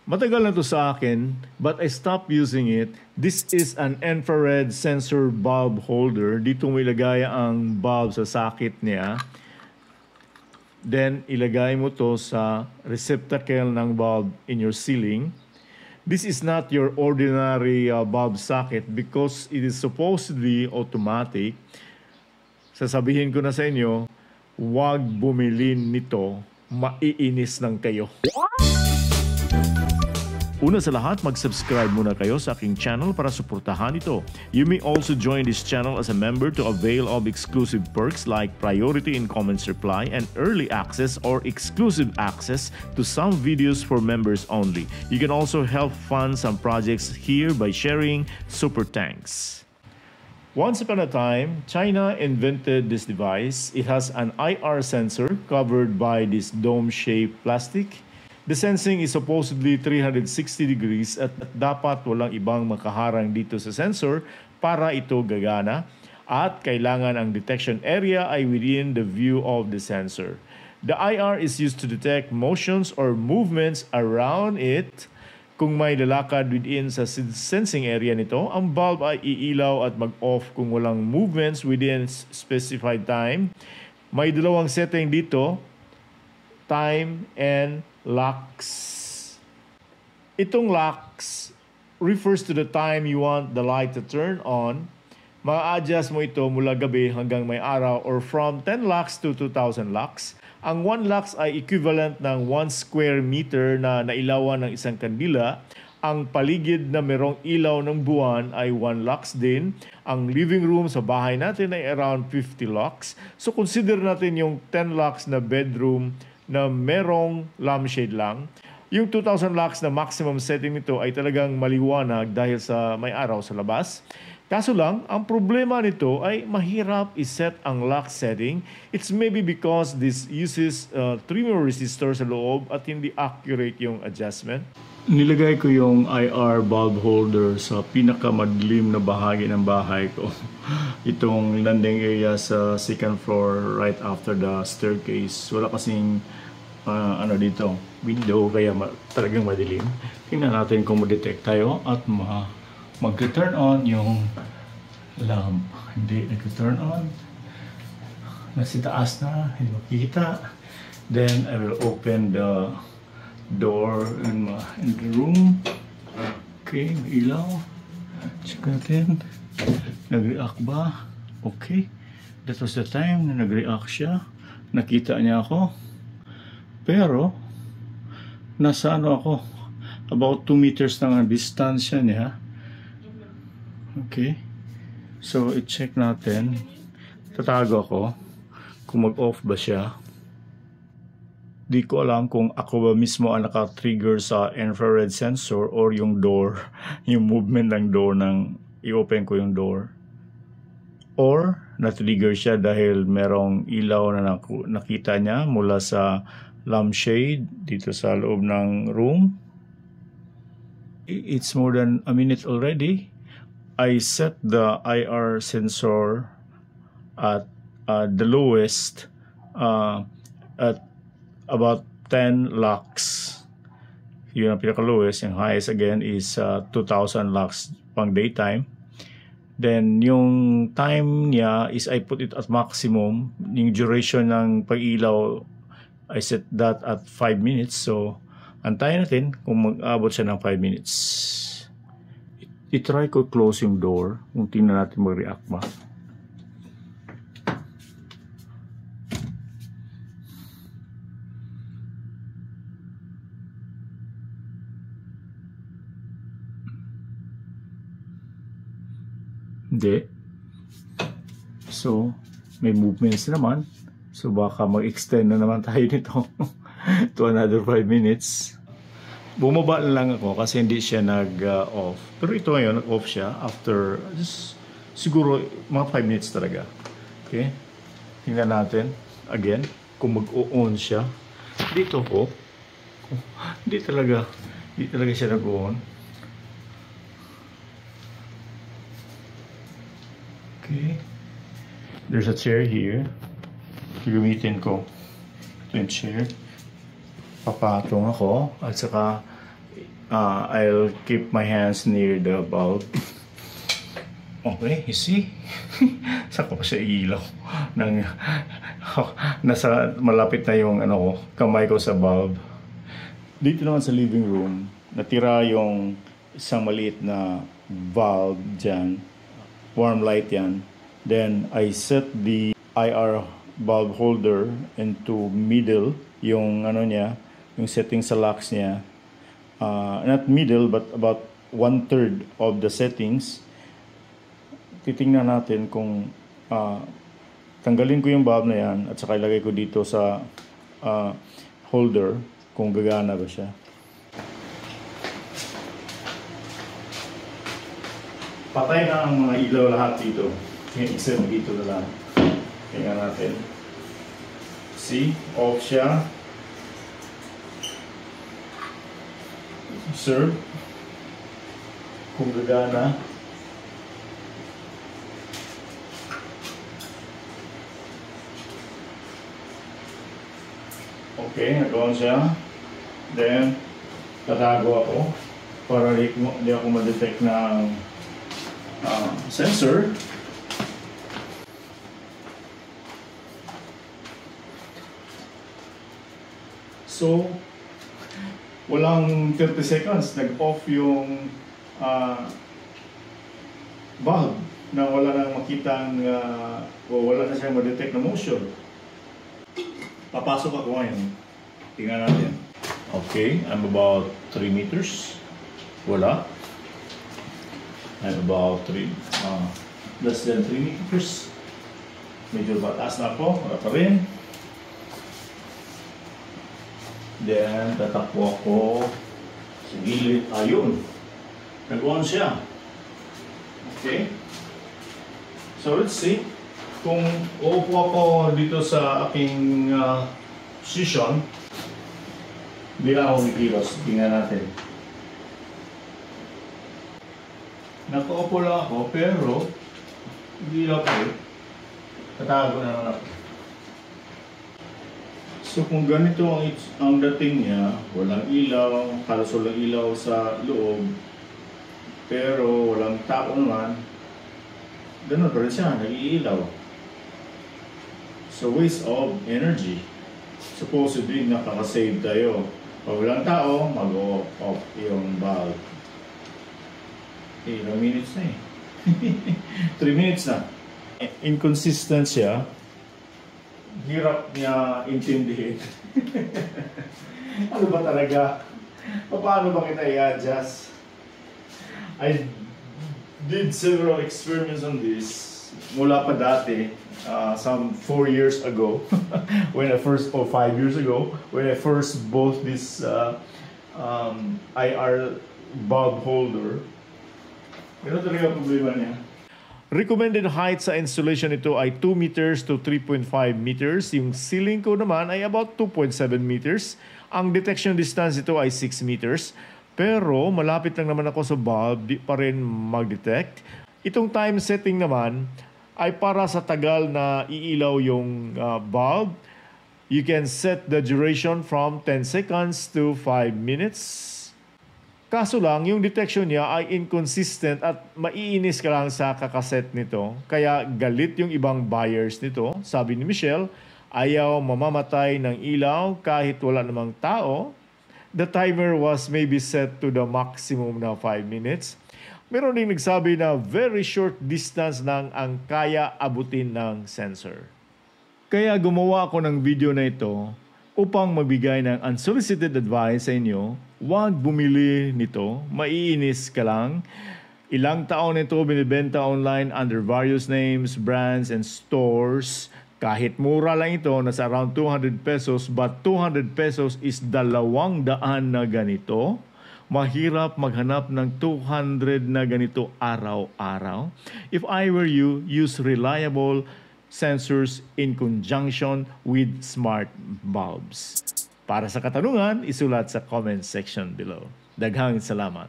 Matagal na to sa akin, but I stopped using it. This is an infrared sensor bulb holder. Dito mo ilagay ang bulb sa socket niya. Then, ilagay mo to sa receptacle ng bulb in your ceiling. This is not your ordinary bulb socket because it is supposedly automatic. Sasabihin ko na sa inyo, huwag bumili nito. Maiinis ng kayo. Una sa lahat, mag-subscribe muna kayo sa aking channel para suportahan ito. You may also join this channel as a member to avail of exclusive perks like priority in comments reply and early access or exclusive access to some videos for members only. You can also help fund some projects here by sharing super thanks. Once upon a time, China invented this device. It has an IR sensor covered by this dome-shaped plastic. The sensing is supposedly 360 degrees at dapat walang ibang makaharang dito sa sensor para ito gagana at kailangan ang detection area ay within the view of the sensor. The IR is used to detect motions or movements around it. Kung may lalakad within sa sensing area nito, ang bulb ay iilaw at mag-off kung walang movements within specified time. May dalawang setting dito, time and lux. Itong lux refers to the time you want the light to turn on. Ma-adjust mo ito mula gabi hanggang may araw or from 10 lux to 2,000 lux. Ang 1 lux ay equivalent ng 1 square meter na nailawan ng isang kandila. Ang paligid na merong ilaw ng buwan ay 1 lux din. Ang living room sa bahay natin ay around 50 lux. So consider natin yung 10 lux na bedroom na merong lampshade lang. Yung 2,000 lux na maximum setting nito ay talagang maliwanag dahil sa may araw sa labas. Kaso lang, ang problema nito ay mahirap iset ang lux setting. It's maybe because this uses thermal resistor sa loob at hindi accurate yung adjustment. Nilagay ko yung IR bulb holder sa pinakamadlim na bahagi ng bahay ko. Itong landing area sa second floor right after the staircase. Wala kasing dito, window, kaya talagang madilim. Tingnan natin kung ma-detect tayo at mag-turn on yung lamp. Hindi nag-turn on. Nasa taas na, hindi makikita. Then I will open the door in the room. Okay, may ilaw. Check natin. Nag-react ba? Okay. That was the time na nag-react siya. Nakita niya ako. Pero, nasa ako? About 2 meters lang ang distansya niya. Okay. So, i-check natin. Tatago ako kung mag-off ba siya. Di ko alam kung ako ba mismo ang naka-trigger sa infrared sensor or yung door, yung movement ng door nang i-open ko yung door. Or, na-trigger siya dahil merong ilaw na nakita niya mula sa lampshade dito sa loob ng room. It's more than a minute already. I set the IR sensor at the lowest at about 10 lux. Yun ang pinaka-lowest. Yung highest again is 2,000 lux pang daytime. Then yung time niya is I put it at maximum. Yung duration ng pag-ilaw I set that at 5 minutes. So, antayin natin kung mag-abot siya ng 5 minutes. I-try ko close yung door. Kung tingnan natin mag-react ba. Hindi. So, may movements naman. So baka mag-extend na naman tayo nito to another 5 minutes. Bumaba na lang ako kasi hindi siya nag-off. Pero ito ngayon, nag-off siya after siguro mga 5 minutes talaga. Okay? Tingnan natin again kung mag-on siya. Dito ko. Hindi talaga siya nag-on. Okay. There's a chair here. Gamitin ko ito yung chair. Papatong ako at saka I'll keep my hands near the bulb. Okay, you see? Saka pa siya ilaw. Nasa malapit na yung kamay ko sa bulb. Dito naman sa living room, natira yung isang maliit na valve dyan. Warm light yan. Then I set the IR bulb holder into middle, yung niya, yung setting sa lux niya. Not middle, but about 1/3 of the settings. Titingnan natin kung tanggalin ko yung bulb na yan at saka ilagay ko dito sa holder kung gagana ba siya. Patay na ang mga ilaw lahat dito. Except dito na lang. Tingnan natin. See? Off siya. Observe. Kung gagana. Okay, nag-on siya. Then, tatago ako para hindi ako ma-detect ng sensor. So, walang 30 seconds, nag-off yung bulb na wala nang makitang wala na siyang ma-detect na motion. Papasok ako ngayon. Tingnan natin. Okay, I'm about 3 meters. Wala. I'm about less than 3 meters. Medyo bataas na ako. Wala pa rin. Then, tatakbo ako sa gilid. Ayun. Nag-on siya. Okay. So, let's see. Kung uupo ako dito sa aking position, hindi lang ako mikilos. Tingnan natin. Nakaupo lang ako, pero hindi lang ako. Tatago na naman ako. So kung ganito ang dating niya, walang ilaw, halos walang ilaw sa loob, pero walang tao naman, ganun pa rin siya, nag-iilaw. So waste of energy. Supposedly nakaka-save tayo. Pag walang tao, mag-off yung bulb. Ilang minutes na eh. 3 minutes na. Inconsistent siya. Hirap niya intindihin. Ano ba talaga? Paano ba kita i-adjust? I did several experiments on this mula pa dati, some 4 years ago, when I first, or 5 years ago, when I first bought this IR bulb holder. Ano talaga ang problema niya? Recommended height sa installation nito ay 2 meters to 3.5 meters. Yung ceiling ko naman ay about 2.7 meters. Ang detection distance nito ay 6 meters. Pero malapit lang naman ako sa bulb, di pa rin mag-detect. Itong time setting naman ay para sa tagal na iilaw yung bulb. You can set the duration from 10 seconds to 5 minutes. Kaso lang, yung detection niya ay inconsistent at maiinis ka lang sa kakaset nito. Kaya galit yung ibang buyers nito. Sabi ni Michelle, ayaw mamamatay ng ilaw kahit wala namang tao. The timer was maybe set to the maximum na 5 minutes. Meron ding nagsabi na very short distance lang ang kaya abutin ng sensor. Kaya gumawa ako ng video na ito upang magbigay ng unsolicited advice sa inyo. Huwag bumili nito, maiinis ka lang. Ilang taon nito binibenta online under various names, brands, and stores. Kahit mura lang ito, nasa around 200 pesos, but 200 pesos is 200 na ganito. Mahirap maghanap ng 200 na ganito araw-araw. If I were you, use reliable sensors in conjunction with smart bulbs. Para sa katanungan, isulat sa comment section below. Daghang salamat.